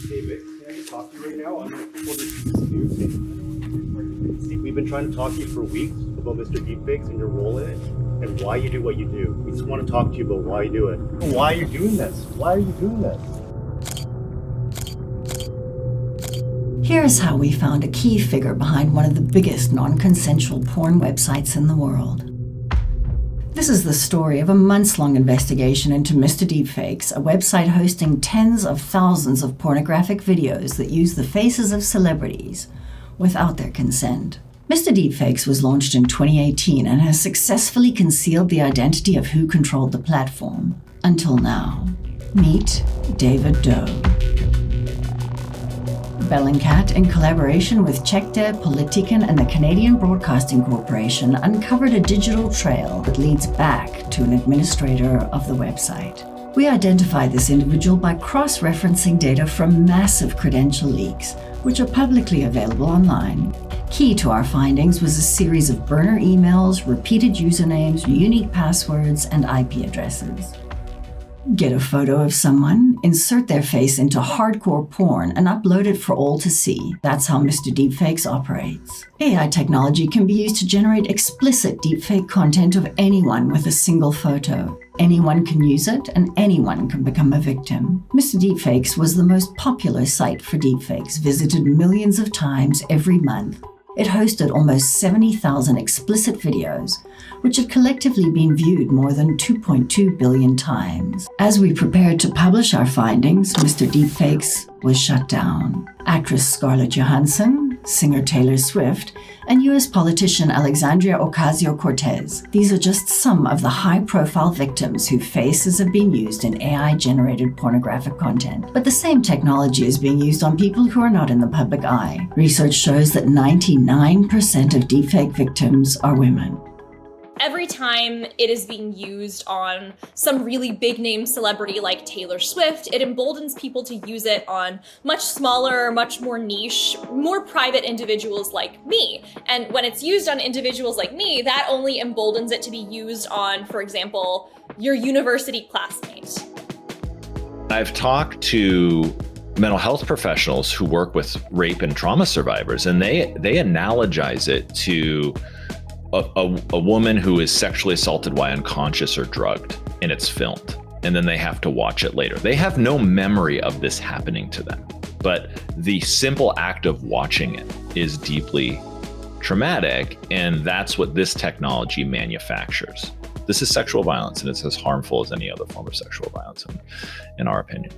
David, can I just talk to you right now? I'm a reporter to Steve, we've been trying to talk to you for weeks about Mr. Deepfakes and your role in it and why you do what you do. We just want to talk to you about why you do it. Why are you doing this? Why are you doing this? Here's how we found a key figure behind one of the biggest non-consensual porn websites in the world. This is the story of a months-long investigation into Mr. Deepfakes, a website hosting tens of thousands of pornographic videos that use the faces of celebrities without their consent. Mr. Deepfakes was launched in 2018 and has successfully concealed the identity of who controlled the platform. Until now. Meet David Doe. Bellingcat, in collaboration with Tjekdet, Politiken, and the Canadian Broadcasting Corporation, uncovered a digital trail that leads back to an administrator of the website. We identified this individual by cross-referencing data from massive credential leaks, which are publicly available online. Key to our findings was a series of burner emails, repeated usernames, unique passwords, and IP addresses. Get a photo of someone, insert their face into hardcore porn, and upload it for all to see. That's how Mr. Deepfakes operates. AI technology can be used to generate explicit deepfake content of anyone with a single photo. Anyone can use it, and anyone can become a victim. Mr. Deepfakes was the most popular site for deepfakes, visited millions of times every month. It hosted almost 70,000 explicit videos, which had collectively been viewed more than 2.2 billion times. As we prepared to publish our findings, Mr. Deepfakes was shut down. Actress Scarlett Johansson, singer Taylor Swift, and U.S. politician Alexandria Ocasio-Cortez. These are just some of the high-profile victims whose faces have been used in AI-generated pornographic content. But the same technology is being used on people who are not in the public eye. Research shows that 99% of deepfake victims are women. Every time it is being used on some really big name celebrity like Taylor Swift, it emboldens people to use it on much smaller, much more niche, more private individuals like me. And when it's used on individuals like me, that only emboldens it to be used on, for example, your university classmate. I've talked to mental health professionals who work with rape and trauma survivors, and they analogize it to a woman who is sexually assaulted while unconscious or drugged, and it's filmed, and then they have to watch it later. They have no memory of this happening to them, but the simple act of watching it is deeply traumatic, and that's what this technology manufactures. This is sexual violence, and it's as harmful as any other form of sexual violence, in our opinion.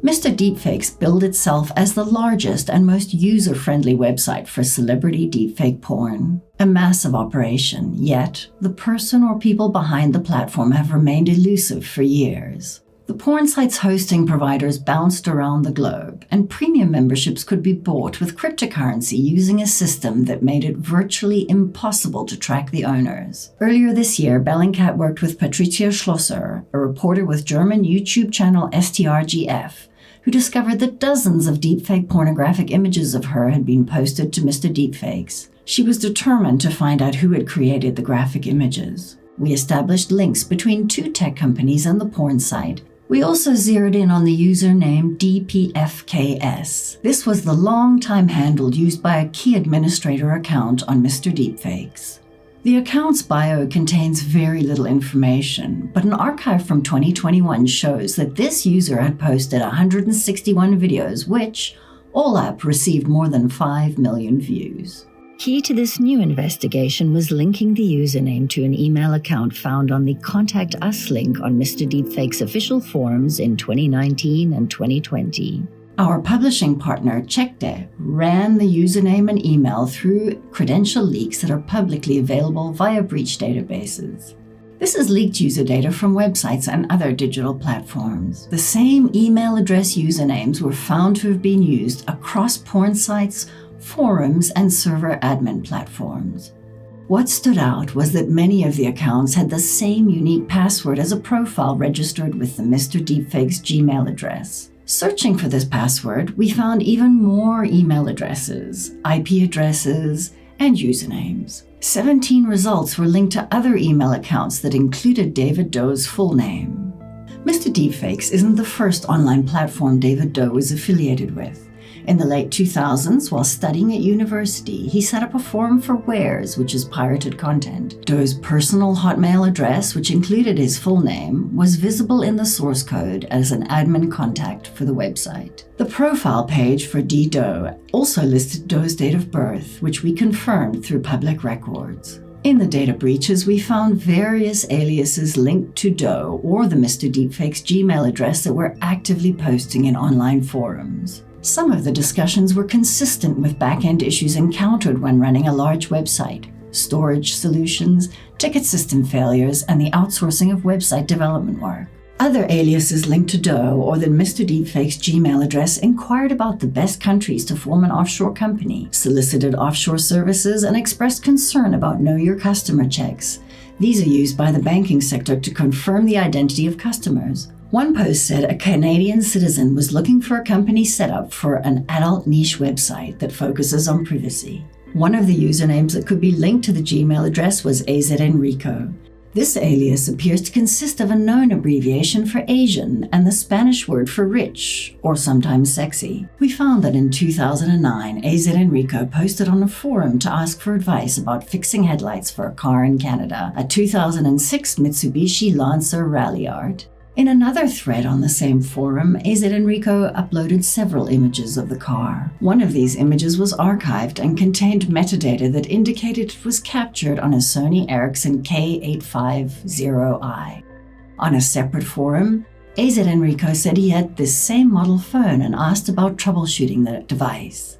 Mr. Deepfakes billed itself as the largest and most user-friendly website for celebrity deepfake porn. A massive operation, yet the person or people behind the platform have remained elusive for years. The porn site's hosting providers bounced around the globe, and premium memberships could be bought with cryptocurrency using a system that made it virtually impossible to track the owners. Earlier this year, Bellingcat worked with Patricia Schlosser, a reporter with German YouTube channel STRGF, who discovered that dozens of deepfake pornographic images of her had been posted to Mr. Deepfakes. She was determined to find out who had created the graphic images. We established links between two tech companies and the porn site. We also zeroed in on the username DPFKS. This was the long-time handle used by a key administrator account on Mr. Deepfakes. The account's bio contains very little information, but an archive from 2021 shows that this user had posted 161 videos, which, all up, received more than 5 million views. Key to this new investigation was linking the username to an email account found on the Contact Us link on Mr. Deepfake's official forums in 2019 and 2020. Our publishing partner, Tjekdet, ran the username and email through credential leaks that are publicly available via breach databases. This is leaked user data from websites and other digital platforms. The same email address usernames were found to have been used across porn sites, forums, and server admin platforms. What stood out was that many of the accounts had the same unique password as a profile registered with the Mr. Deepfakes Gmail address. Searching for this password, we found even more email addresses, IP addresses, and usernames. 17 results were linked to other email accounts that included David Doe's full name. Mr. Deepfakes isn't the first online platform David Doe was affiliated with. In the late 2000s, while studying at university, he set up a forum for wares, which is pirated content. Doe's personal Hotmail address, which included his full name, was visible in the source code as an admin contact for the website. The profile page for D. Doe also listed Doe's date of birth, which we confirmed through public records. In the data breaches, we found various aliases linked to Doe or the Mr. Deepfakes Gmail address that were actively posting in online forums. Some of the discussions were consistent with back-end issues encountered when running a large website: storage solutions, ticket system failures, and the outsourcing of website development work. Other aliases linked to Doe or the Mr. Deepfakes Gmail address inquired about the best countries to form an offshore company, solicited offshore services, and expressed concern about Know Your Customer checks. These are used by the banking sector to confirm the identity of customers. One post said a Canadian citizen was looking for a company set up for an adult niche website that focuses on privacy. One of the usernames that could be linked to the Gmail address was AZ Enrico. This alias appears to consist of a known abbreviation for Asian and the Spanish word for rich, or sometimes sexy. We found that in 2009, AZ Enrico posted on a forum to ask for advice about fixing headlights for a car in Canada, a 2006 Mitsubishi Lancer Rally Art. In another thread on the same forum, AZ Enrico uploaded several images of the car. One of these images was archived and contained metadata that indicated it was captured on a Sony Ericsson K850i. On a separate forum, AZ Enrico said he had this same model phone and asked about troubleshooting the device.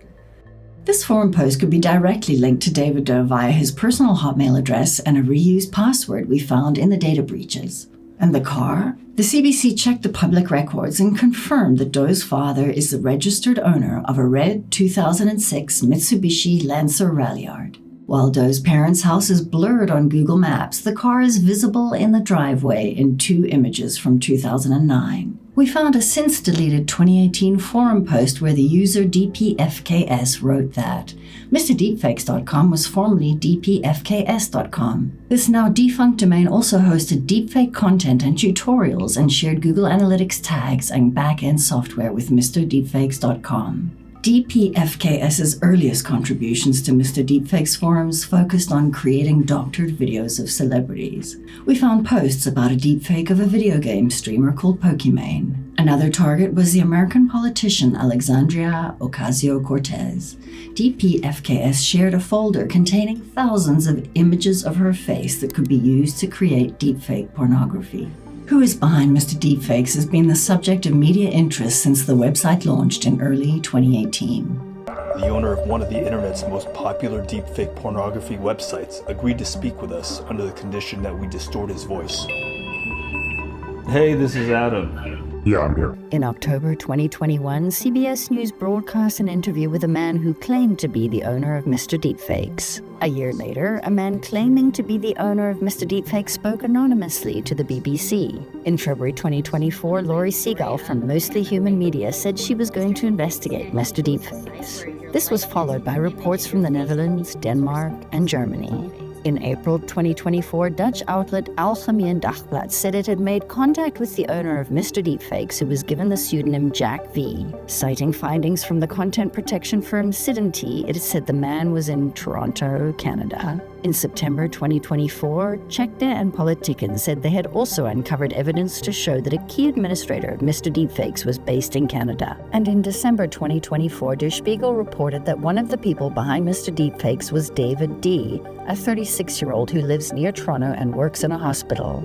This forum post could be directly linked to David Doe via his personal Hotmail address and a reused password we found in the data breaches. And the car? The CBC checked the public records and confirmed that Doe's father is the registered owner of a red 2006 Mitsubishi Lancer Rally Art. While Doe's parents' house is blurred on Google Maps, the car is visible in the driveway in 2 images from 2009. We found a since-deleted 2018 forum post where the user DPFKS wrote that MrDeepFakes.com was formerly DPFKS.com. This now defunct domain also hosted deepfake content and tutorials and shared Google Analytics tags and back-end software with MrDeepFakes.com. DPFKS's earliest contributions to Mr. Deepfakes forums focused on creating doctored videos of celebrities. We found posts about a deepfake of a video game streamer called Pokimane. Another target was the American politician Alexandria Ocasio-Cortez. DPFKS shared a folder containing thousands of images of her face that could be used to create deepfake pornography. Who is behind Mr. Deepfakes has been the subject of media interest since the website launched in early 2018. The owner of one of the internet's most popular deepfake pornography websites agreed to speak with us under the condition that we distort his voice. Hey, this is Adam. Yeah, I'm here. In October 2021, CBS News broadcast an interview with a man who claimed to be the owner of Mr. Deepfakes. A year later, a man claiming to be the owner of Mr. Deepfakes spoke anonymously to the BBC. In February 2024, Laurie Seagull from Mostly Human Media said she was going to investigate Mr. Deepfakes. This was followed by reports from the Netherlands, Denmark, and Germany. In April 2024, Dutch outlet Algemeen Dagblad said it had made contact with the owner of Mr. Deepfakes, who was given the pseudonym Jack V. Citing findings from the content protection firm Sidenti, it said the man was in Toronto, Canada. In September 2024, Tjekdet and Politiken said they had also uncovered evidence to show that a key administrator of Mr. Deepfakes was based in Canada. And in December 2024, Der Spiegel reported that one of the people behind Mr. Deepfakes was David D., a 36-year-old who lives near Toronto and works in a hospital.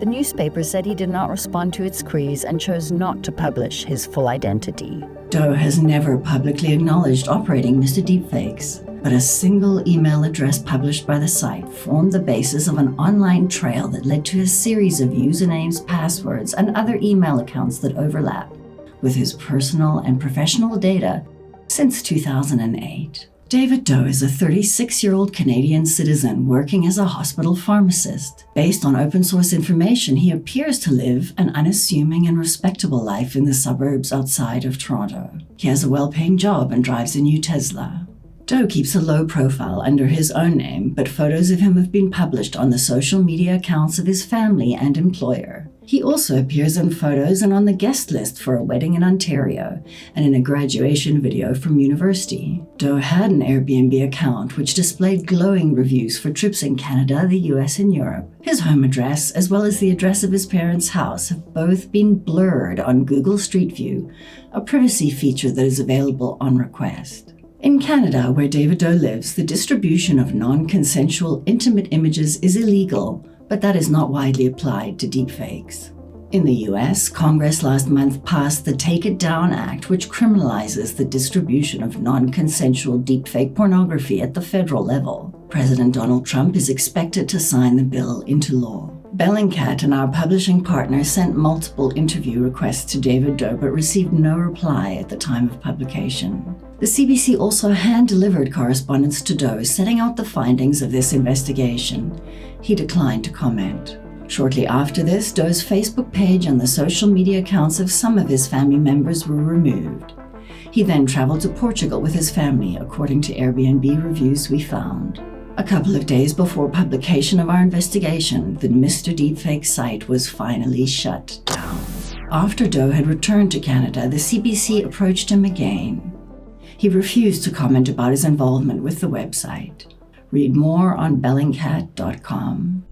The newspaper said he did not respond to its queries and chose not to publish his full identity. Doe has never publicly acknowledged operating Mr. Deepfakes, but a single email address published by the site formed the basis of an online trail that led to a series of usernames, passwords, and other email accounts that overlap with his personal and professional data since 2008. David Doe is a 36-year-old Canadian citizen working as a hospital pharmacist. Based on open source information, he appears to live an unassuming and respectable life in the suburbs outside of Toronto. He has a well-paying job and drives a new Tesla. Doe keeps a low profile under his own name, but photos of him have been published on the social media accounts of his family and employer. He also appears in photos and on the guest list for a wedding in Ontario and in a graduation video from university. Doe had an Airbnb account which displayed glowing reviews for trips in Canada, the US, and Europe. His home address, as well as the address of his parents' house, have both been blurred on Google Street View, a privacy feature that is available on request. In Canada, where David Doe lives, the distribution of non-consensual intimate images is illegal, but that is not widely applied to deepfakes. In the US, Congress last month passed the Take It Down Act, which criminalizes the distribution of non-consensual deepfake pornography at the federal level. President Donald Trump is expected to sign the bill into law. Bellingcat and our publishing partner sent multiple interview requests to David Doe but received no reply at the time of publication. The CBC also hand-delivered correspondence to Doe setting out the findings of this investigation. He declined to comment. Shortly after this, Doe's Facebook page and the social media accounts of some of his family members were removed. He then traveled to Portugal with his family, according to Airbnb reviews we found. A couple of days before publication of our investigation, the Mr. Deepfake site was finally shut down. After Doe had returned to Canada, the CBC approached him again. He refused to comment about his involvement with the website. Read more on Bellingcat.com.